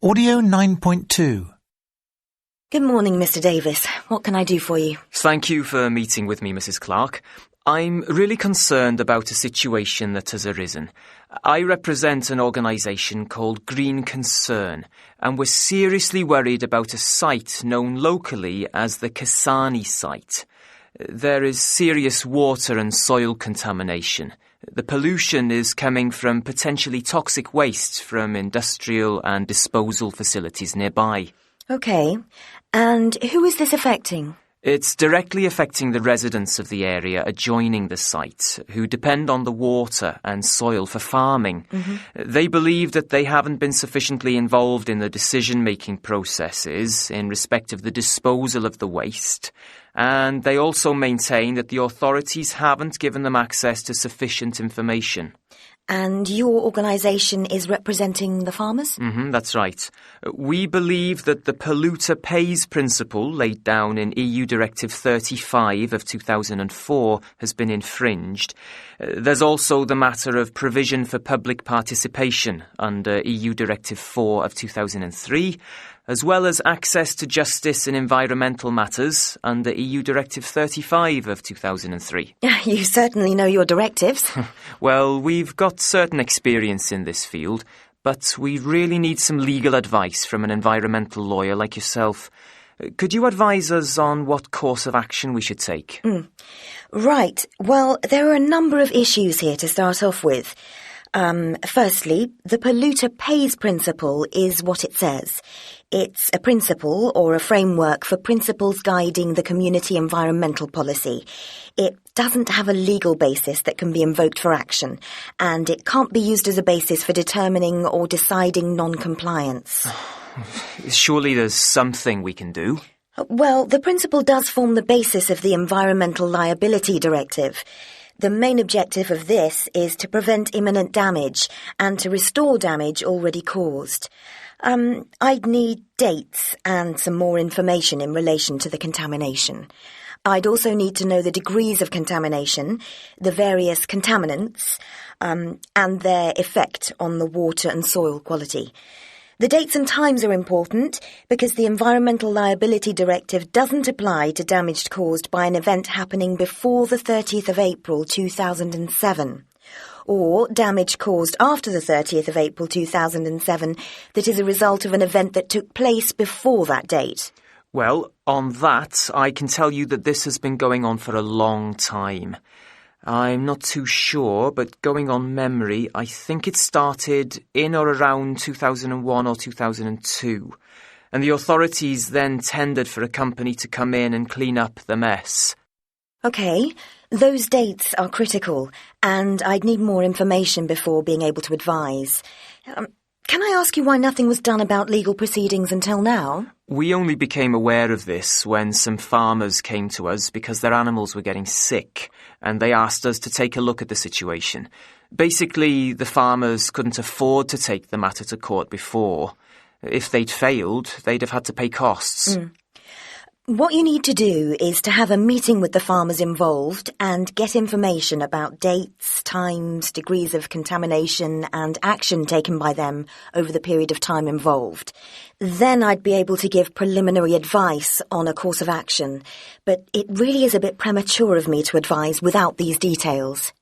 Audio 9.2. Good morning, Mr. Davis. What can I do for you? Thank you for meeting with me, Mrs. Clark. I'm really concerned about a situation that has arisen. I represent an organisation called Green Concern, and we're seriously worried about a site known locally as the Kasani site. There is serious water and soil contamination. The pollution is coming from potentially toxic waste from industrial and disposal facilities nearby. Okay. And who is this affecting? It's directly affecting the residents of the area adjoining the site, who depend on the water and soil for farming. They believe that they haven't been sufficiently involved in the decision-making processes in respect of the disposal of the waste, and they also maintain that the authorities haven't given them access to sufficient information. And your organisation is representing the farmers? That's right. We believe that the polluter pays principle laid down in EU Directive 35 of 2004 has been infringed. There's also the matter of provision for public participation under EU Directive 4 of 2003, as well as access to justice in environmental matters under EU Directive 35 of 2003. You certainly know your directives. Well, we've got certain experience in this field, but we really need some legal advice from an environmental lawyer like yourself. Could you advise us on what course of action we should take? Right. Well, there are a number of issues here to start off with. Firstly, the polluter pays principle is what it says. It's a principle or a framework for principles guiding the community environmental policy. It doesn't have a legal basis that can be invoked for action, and it can't be used as a basis for determining or deciding non-compliance. Surely there's something we can do. Well, the principle does form the basis of the Environmental Liability Directive. The main objective of this is to prevent imminent damage and to restore damage already caused. I'd need dates and some more information in relation to the contamination. I'd also need to know the degrees of contamination, the various contaminants, and their effect on the water and soil quality. The dates and times are important because the Environmental Liability Directive doesn't apply to damage caused by an event happening before the 30th of April 2007, or damage caused after the 30th of April 2007 that is a result of an event that took place before that date. Well, on that, I can tell you that this has been going on for a long time. I'm not too sure, but going on memory, I think it started in or around 2001 or 2002. And the authorities then tendered for a company to come in and clean up the mess. Okay, those dates are critical, and I'd need more information before being able to advise. Can I ask you why nothing was done about legal proceedings until now? We only became aware of this when some farmers came to us because their animals were getting sick, and they asked us to take a look at the situation. Basically, the farmers couldn't afford to take the matter to court before. If they'd failed, they'd have had to pay costs. What you need to do is to have a meeting with the farmers involved and get information about dates, times, degrees of contamination and action taken by them over the period of time involved. Then I'd be able to give preliminary advice on a course of action, but it really is a bit premature of me to advise without these details.